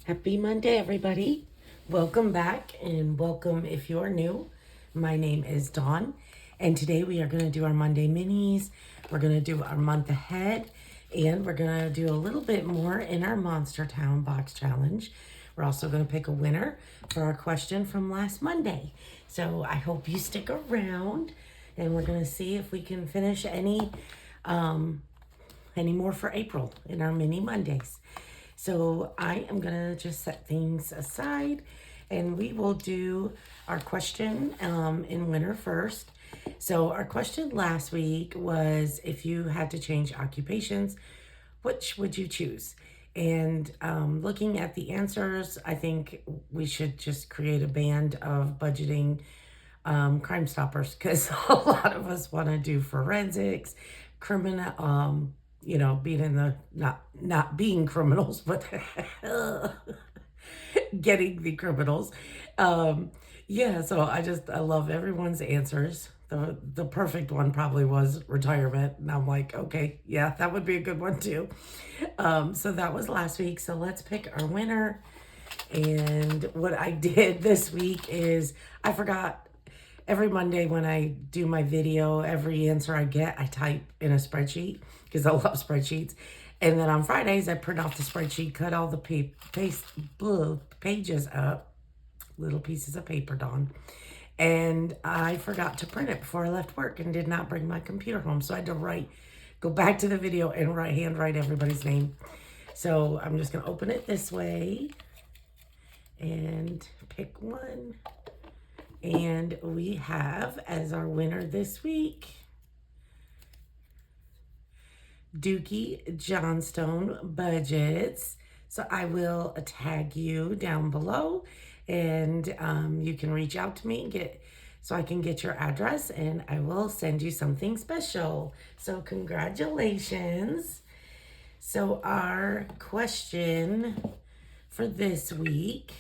Happy Monday, everybody. Welcome back and welcome if you're new. My name is Dawn, and today we are going to do our Monday minis. We're going to do our month ahead, and we're going to do a little bit more in our Monster Town box challenge. We're also going to pick a winner for our question from last Monday. So I hope you stick around, and we're going to see if we can finish any more for April in our mini Mondays. So I am going to just set things aside and we will do our question in winter first. So our question last week was, if you had to change occupations, which would you choose? And looking at the answers, I think we should just create a band of budgeting Crime Stoppers, because a lot of us want to do forensics, criminal, being in the not being criminals, but getting the criminals. Yeah, so I love everyone's answers. The perfect one probably was retirement, and I'm like, okay, yeah, that would be a good one too. So that was last week. So let's pick our winner. And what I did this week is I forgot. Every Monday when I do my video, every answer I get, I type in a spreadsheet because I love spreadsheets. And then on Fridays, I print off the spreadsheet, cut all the pages up, little pieces of paper, Dawn. And I forgot to print it before I left work and did not bring my computer home. So I had to go back to the video and handwrite everybody's name. So I'm just going to open it this way and pick one. And we have as our winner this week, Dookie Johnstone Budgets. So I will tag you down below, and you can reach out to me so I can get your address, and I will send you something special. So congratulations. So our question for this week,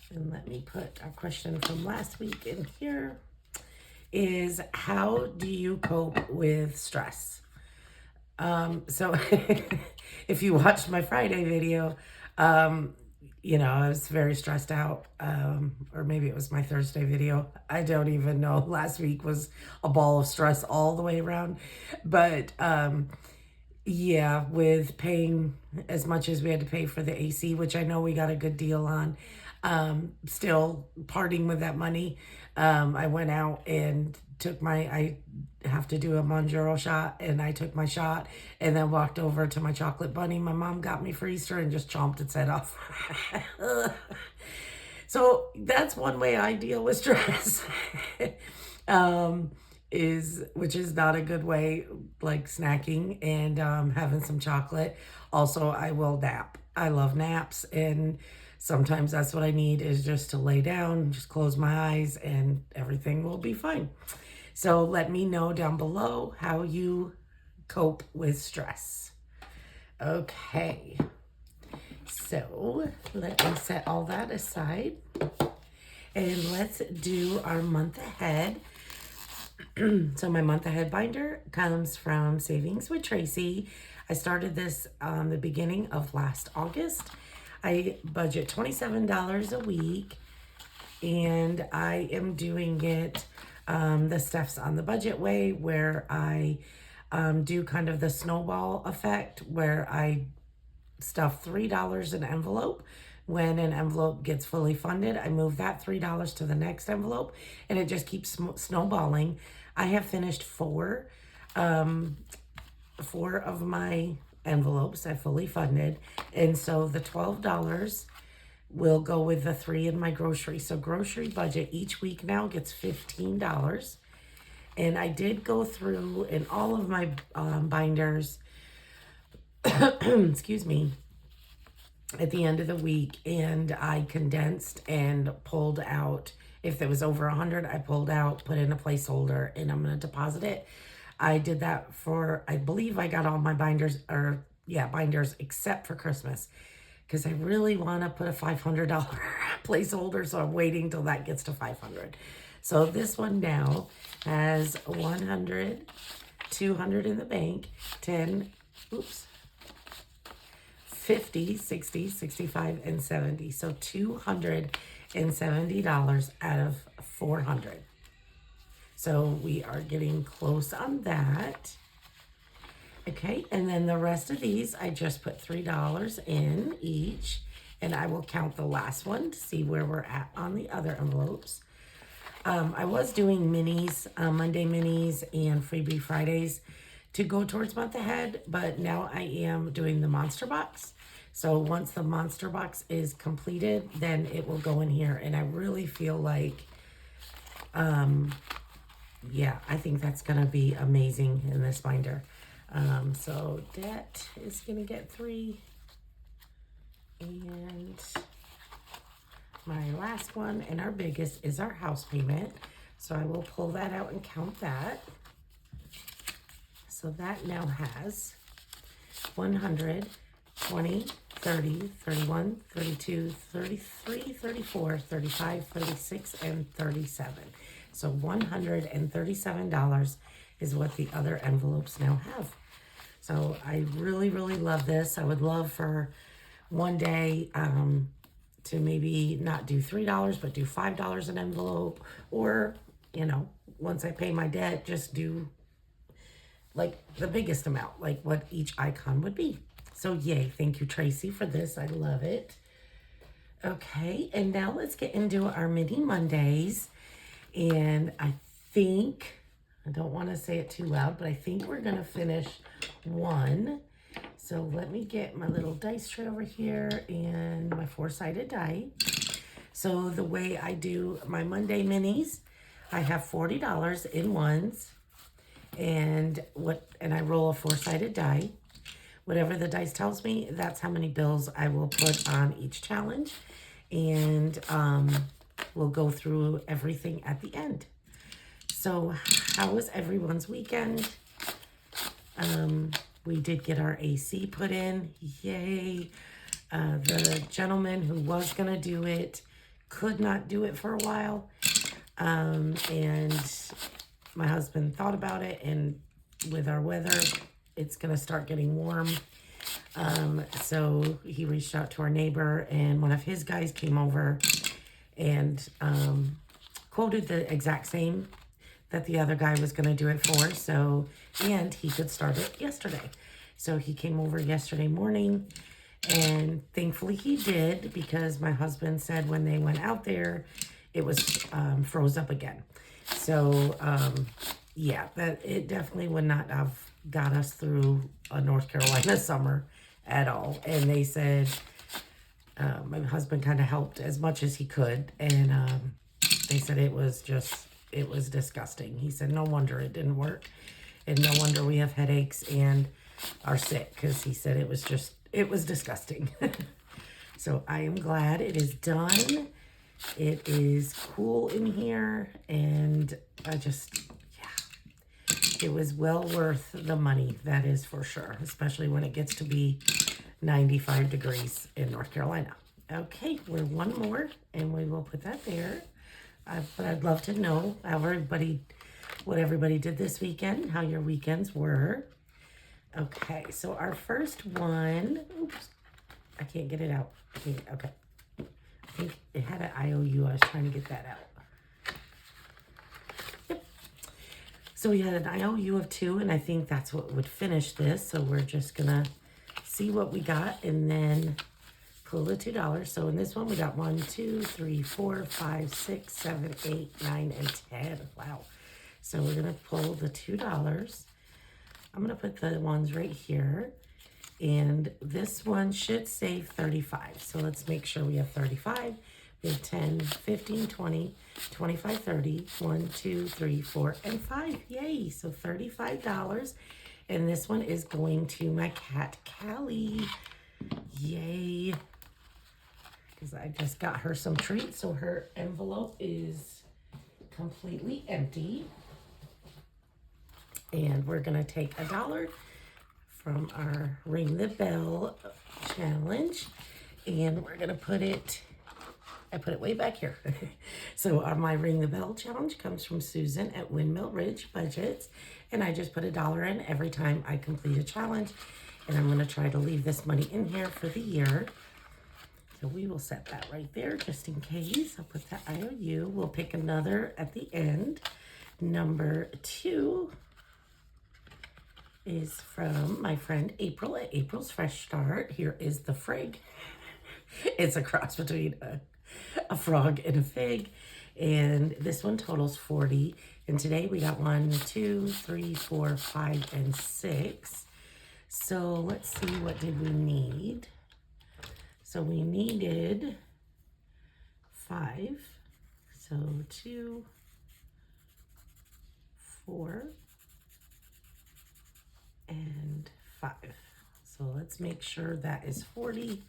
and let me put our question from last week in here, is how do you cope with stress? So if you watched my Friday video, I was very stressed out, or maybe it was my Thursday video. I don't even know. Last week was a ball of stress all the way around. But yeah, with paying as much as we had to pay for the AC, which I know we got a good deal on, still parting with that money. I went out and I have to do a Monjaro shot, and I took my shot and then walked over to my chocolate bunny my mom got me for Easter and just chomped its head off. So that's one way I deal with stress. Which is not a good way, like snacking and having some chocolate. Also, I will nap. I love naps, and sometimes that's what I need, is just to lay down, just close my eyes, and everything will be fine. So let me know down below how you cope with stress. Okay, so let me set all that aside, and let's do our month ahead. So my month ahead binder comes from Savings with Tracy. I started this the beginning of last August. I budget $27 a week, and I am doing it the Steph's on the Budget way, where I do kind of the snowball effect, where I stuff $3 in an envelope. When an envelope gets fully funded, I move that $3 to the next envelope, and it just keeps snowballing. I have finished four of my envelopes. I fully funded, and so the $12 will go with the 3 in my grocery. So grocery budget each week now gets $15. And I did go through in all of my binders, excuse me, at the end of the week, and I condensed and pulled out. If there was over 100, I pulled out, put in a placeholder, and I'm going to deposit it. I did that I believe I got all my binders except for Christmas, because I really want to put a $500 placeholder, so I'm waiting till that gets to 500. So this one now has 100, 200 in the bank, 10, 50, 60, 65, and 70. So $270 out of 400. So we are getting close on that. Okay, and then the rest of these, I just put $3 in each, and I will count the last one to see where we're at on the other envelopes. I was doing minis, Monday minis and Freebie Fridays to go towards month ahead, but now I am doing the monster box. So once the monster box is completed, then it will go in here, and I really feel like, yeah, I think that's gonna be amazing in this binder. So that is gonna get 3, and my last one and our biggest is our house payment. So I will pull that out and count that. So that now has 100, 20, 30, 31, 32, 33, 34, 35, 36, and 37. So $137 is what the other envelopes now have. So I really, really love this. I would love for one day to maybe not do $3, but do $5 an envelope, or, you know, once I pay my debt, just do like the biggest amount, like what each icon would be. So yay, thank you, Tracy, for this. I love it. Okay, and now let's get into our mini Mondays. And I think, I don't want to say it too loud, but I think we're gonna finish one. So let me get my little dice tray over here and my 4-sided die. So the way I do my Monday minis, I have $40 in ones, and I roll a 4-sided die. Whatever the dice tells me, that's how many bills I will put on each challenge, and we'll go through everything at the end. So how was everyone's weekend? We did get our AC put in. Yay. The gentleman who was going to do it could not do it for a while. And my husband thought about it, and with our weather, it's going to start getting warm. So he reached out to our neighbor, and one of his guys came over and quoted the exact same that the other guy was going to do it for. So, and he could start it yesterday. So he came over yesterday morning, and thankfully he did, because my husband said when they went out there, it was froze up again. So, yeah, that it definitely would not have got us through a North Carolina summer at all. And they said, my husband kind of helped as much as he could, and they said it was disgusting. He said, no wonder it didn't work, and no wonder we have headaches and are sick, because he said it was disgusting. So I am glad it is done. It is cool in here, and it was well worth the money, that is for sure, especially when it gets to be 95 degrees in North Carolina. Okay, we're one more, and we will put that there. But I'd love to know what everybody did this weekend, how your weekends were. Okay, so our first one, oops, I can't get it out. Okay, I think it had an IOU. I was trying to get that out. Yep. So we had an IOU of 2, and I think that's what would finish this. So we're just gonna see what we got, and then pull the $2. So in this one, we got 1, 2, 3, 4, 5, 6, 7, 8, 9, and 10. Wow. So we're gonna pull the $2. I'm gonna put the ones right here, and this one should save 35. So let's make sure we have 35. We have 10, 15, 20, 25, 30, 1, 2, 3, 4, and 5. Yay, so $35. And this one is going to my cat, Callie. Yay. Because I just got her some treats, so her envelope is completely empty. And we're going to take $1 from our Ring the Bell challenge, and we're going to put it, I put it way back here. So my Ring the Bell challenge comes from Susan at Windmill Ridge Budgets, and I just put $1 in every time I complete a challenge. And I'm going to try to leave this money in here for the year. So we will set that right there just in case. I'll put that IOU. We'll pick another at the end. Number 2 is from my friend April at April's Fresh Start. Here is the Frig. It's a cross between a frog and a fig. And this one totals 40. And today we got 1, 2, 3, 4, 5, and 6. So let's see, what did we need? So we needed 5. So 2, 4, and 5. So let's make sure that is 40.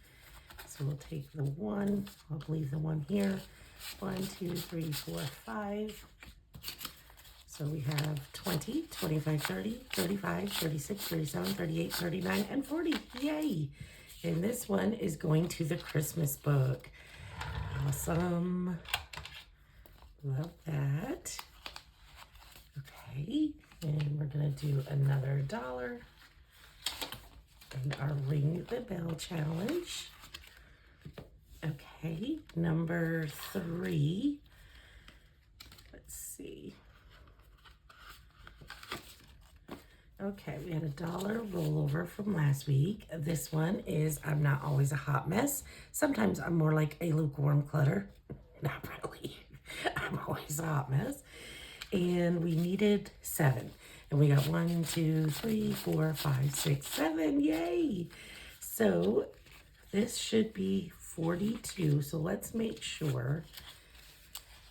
So we'll take the 1. I'll leave the 1 here. 1, 2, 3, 4, 5. So we have 20, 25, 30, 35, 36, 37, 38, 39, and 40. Yay! And this one is going to the Christmas book. Awesome. Love that. Okay. And we're going to do another $1 in our Ring the Bell challenge. Okay. Number 3. Let's see. Okay, we had a $1 rollover from last week. This one is I'm not always a hot mess. Sometimes I'm more like a lukewarm clutter. Not really. I'm always a hot mess. And we needed 7. And we got 1, 2, 3, 4, 5, 6, 7. Yay! So this should be 42. So let's make sure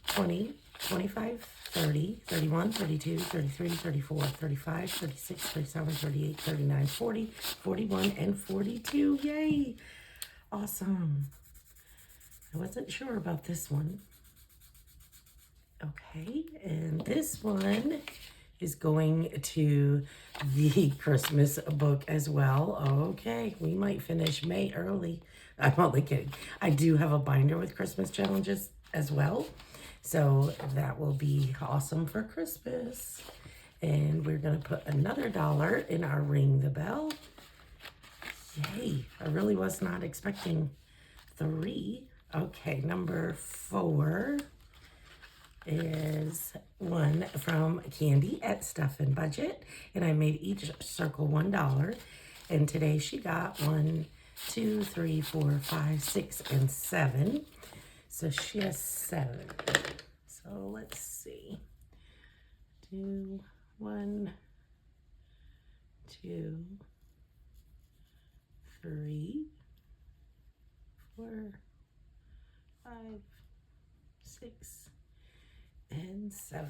20, 25, 30, 31, 32, 33, 34, 35, 36, 37, 38, 39, 40, 41, and 42. Yay! Awesome. I wasn't sure about this one. Okay, and this one is going to the Christmas book as well. Okay, we might finish May early. I'm only kidding. I do have a binder with Christmas challenges as well. So that will be awesome for Christmas. And we're going to put another $1 in our Ring the Bell. Yay. I really was not expecting 3. Okay, number 4 is one from Candy at Stuff and Budget. And I made each circle $1. And today she got 1, 2, 3, 4, 5, 6, and 7. So she has 7. So let's see. 2, 1, 2, 3, 4, 5, 6, and 7.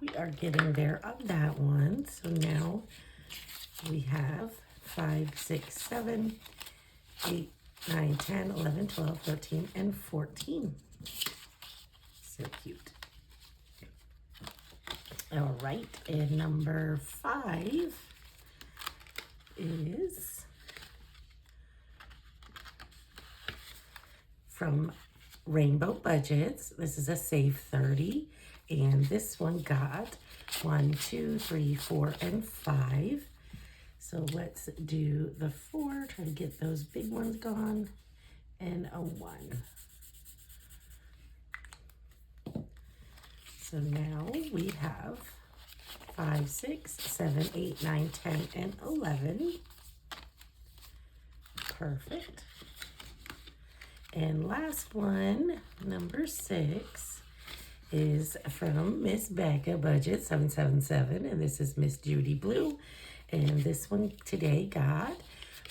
We are getting there on that one. So now we have 5, 6, 7, 8, 9, 10, 11, 12, 13, and 14. So cute. All right, and number 5 is from Rainbow Budgets. This is a Save 30, and this one got 1, 2, 3, 4, and 5. So let's do the 4, try to get those big ones gone, and a 1. So now we have 5, 6, 7, 8, 9, 10, and 11. Perfect. And last one, number 6, is from Miss Becca Budget 777, and this is Miss Judy Blue. And this one today got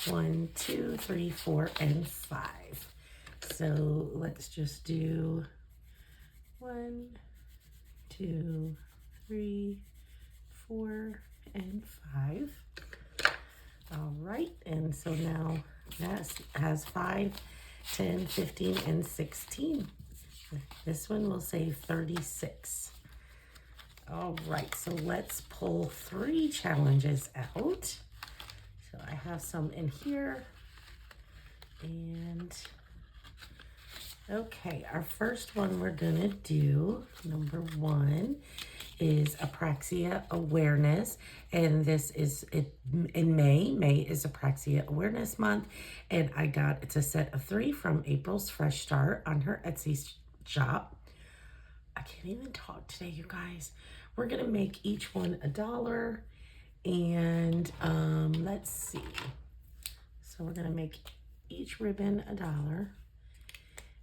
1, 2, 3, 4, and 5. So let's just do 1, 2, 3, 4, and 5. All right, and so now that has 5, 10, 15, and 16. This one will save 36. All right, so let's pull 3 challenges out. So I have some in here. And okay, our first one we're gonna do, number 1, is Apraxia Awareness, and this is it in May. May is Apraxia Awareness Month, and it's a set of 3 from April's Fresh Start on her Etsy shop. I can't even talk today, you guys. We're gonna make each one $1, and let's see. So we're gonna make each ribbon $1,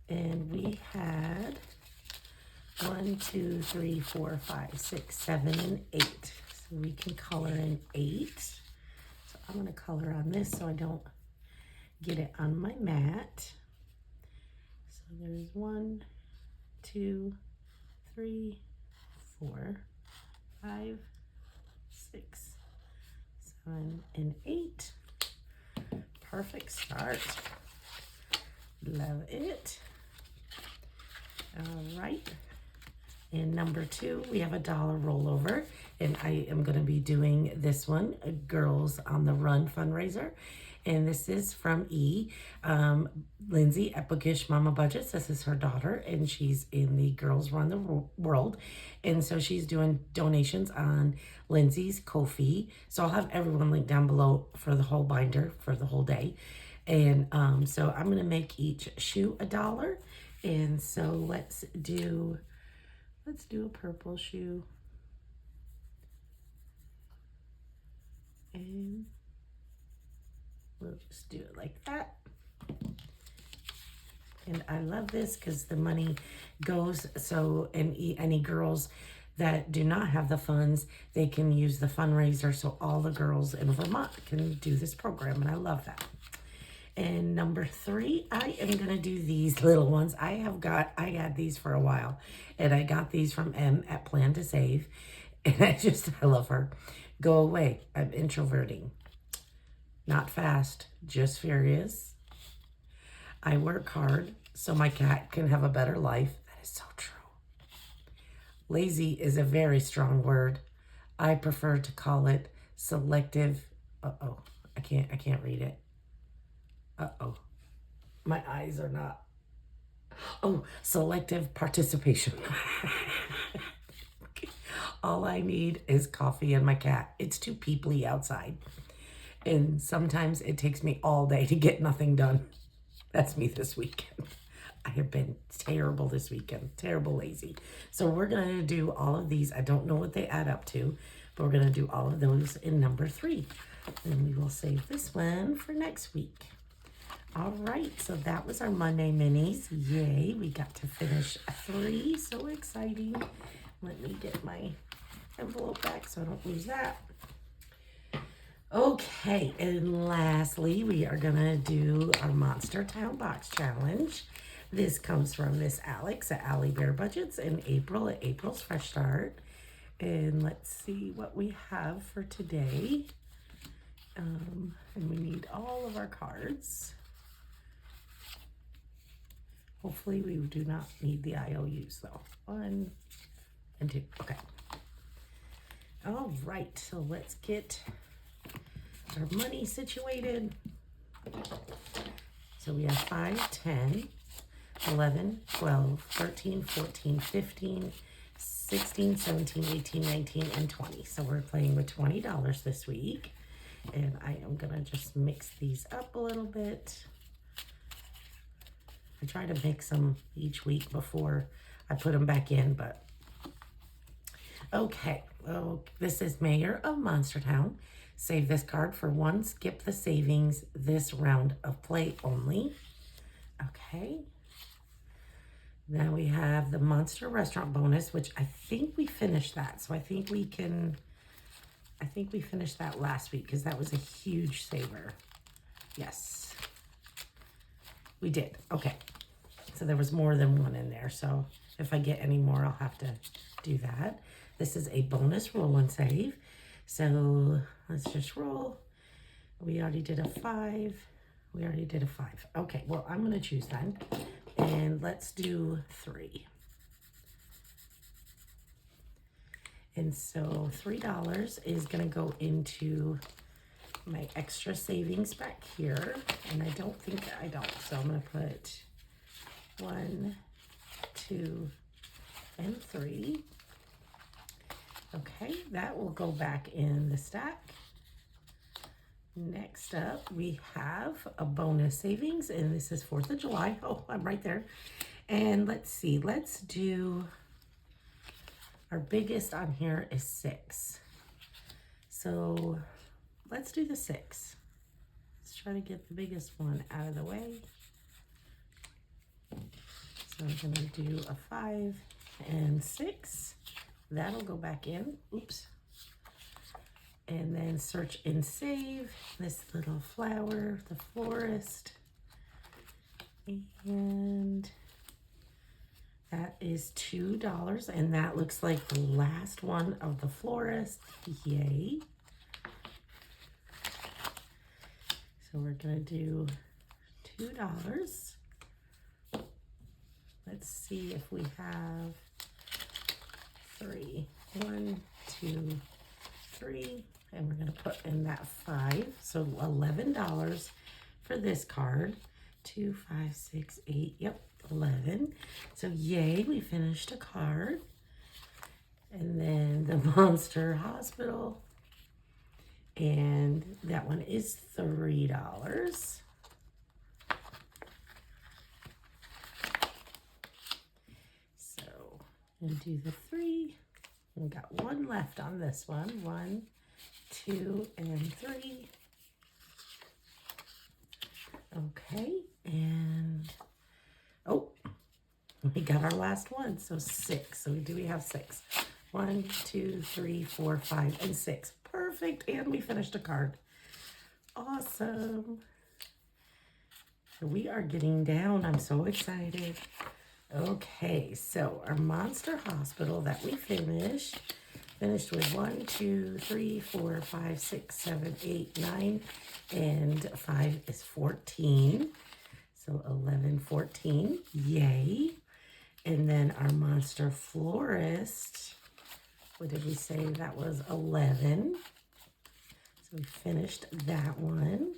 and we had 1, 2, 3, 4, 5, 6, 7, and 8. So we can color in 8. So I'm gonna color on this so I don't get it on my mat. So there's 1, 2, 3, 4, 5, 6, 7, and 8. Perfect start. Love it. All right. And number 2, we have $1 rollover, and I am going to be doing this one, a Girls on the Run fundraiser. And this is from Lindsay at Bookish Mama Budgets. This is her daughter, and she's in the Girls Run the World. And so she's doing donations on Lindsay's Ko-fi. So I'll have everyone linked down below for the whole binder for the whole day. And so I'm going to make each shoe $1. And so let's do a purple shoe. And we'll just do it like that. And I love this because the money goes, so any girls that do not have the funds, they can use the fundraiser, so all the girls in Vermont can do this program, and I love that. And number 3, I am gonna do these little ones. I had these for a while, and I got these from M at Plan to Save, and I love her. Go away, I'm introverting. Not fast, just furious. I work hard so my cat can have a better life. That is so true. Lazy is a very strong word. I prefer to call it selective. I can't read it. My eyes are not. Selective participation. All I need is coffee and my cat. It's too peoply outside. And sometimes it takes me all day to get nothing done. That's me this weekend. I have been terrible this weekend. Terrible lazy. So we're going to do all of these. I don't know what they add up to, but we're going to do all of those in number 3. And we will save this one for next week. All right, so that was our Monday minis. Yay, we got to finish 3. So exciting. Let me get my envelope back so I don't lose that. Okay, and lastly, we are going to do our Monster Town Box Challenge. This comes from Miss Alex at Allie Bear Budgets in April at April's Fresh Start. And let's see what we have for today. And we need all of our cards. Hopefully we do not need the IOUs though. 1 and 2, okay. All right, so let's get our money situated. So we have 5, 10, 11, 12, 13, 14, 15, 16, 17, 18, 19, and 20. So we're playing with $20 this week. And I am gonna just mix these up a little bit. I try to mix them each week before I put them back in, but okay. Well, this is Mayor of Monstertown. Save this card for 1, skip the savings this round of play only. Okay. Now we have the Monster Restaurant bonus, which I think we finished that. So I think we finished that last week because that was a huge saver. Yes. We did. Okay. So there was more than 1 in there. So if I get any more, I'll have to do that. This is a bonus roll and save. So let's just roll. We already did a 5. We already did a 5. Okay. Well, I'm going to choose then. And let's do 3. And so $3 is going to go into my extra savings back here, and I don't. So I'm going to put 1, 2, and 3. Okay, that will go back in the stack. Next up, we have a bonus savings, and this is 4th of July. Oh, I'm right there. And let's see, let's do, our biggest on here is 6. So let's do the 6. Let's try to get the biggest one out of the way. So I'm gonna do a 5 and 6. That'll go back in. Oops. And then search and save this little flower, the florist. And that is $2. And that looks like the last one of the florist. Yay. So we're gonna do $2. Let's see if we have 3. 1, 2, 3. And we're going to put in that 5. So $11 for this card. 2, 5, 6, 8. Yep, 11. So yay, we finished a card. And then the Monster Hospital. And that one is $3. And do the 3. We got 1 left on this one. 1, 2, and 3. Okay, and oh, we got our last one. So 6. So we have 6. 1, 2, 3, 4, 5, and 6. Perfect. And we finished a card. Awesome. So we are getting down. I'm so excited. Okay, so our Monster Hospital that we finished with 1, 2, 3, 4, 5, 6, 7, 8, 9, and 5 is 14. So 11, 14, yay. And then our Monster Florist, what did we say? That was 11. So we finished that one.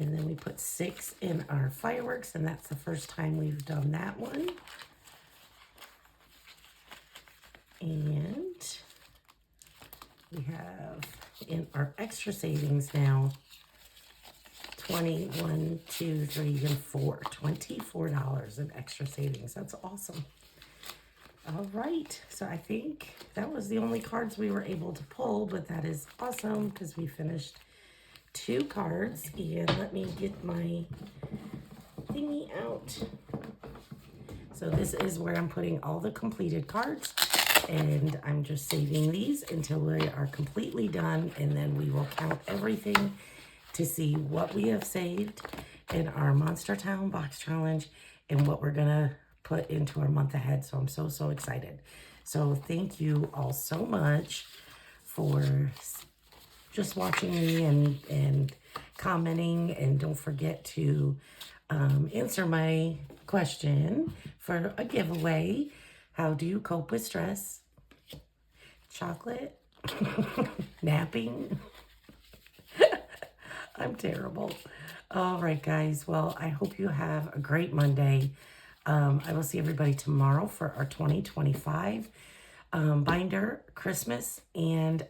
And then we put 6 in our fireworks, and that's the first time we've done that one. And we have in our extra savings now, 21, 2, 3, and 4. $24 in extra savings. That's awesome. All right, so I think that was the only cards we were able to pull, but that is awesome because we finished 2 cards. And let me get my thingy out. So this is where I'm putting all the completed cards, and I'm just saving these until we are completely done, and then we will count everything to see what we have saved in our Monster Town box challenge and what we're gonna put into our month ahead. So I'm so excited. So thank you all so much for just watching me and commenting, and don't forget to answer my question for a giveaway. How do you cope with stress? Chocolate? Napping? I'm terrible. All right, guys. Well, I hope you have a great Monday. I will see everybody tomorrow for our 2025 binder, Christmas, and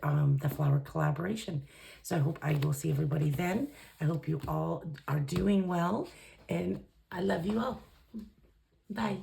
the flower collaboration. So I hope I will see everybody then. I hope you all are doing well, and I love you all. Bye.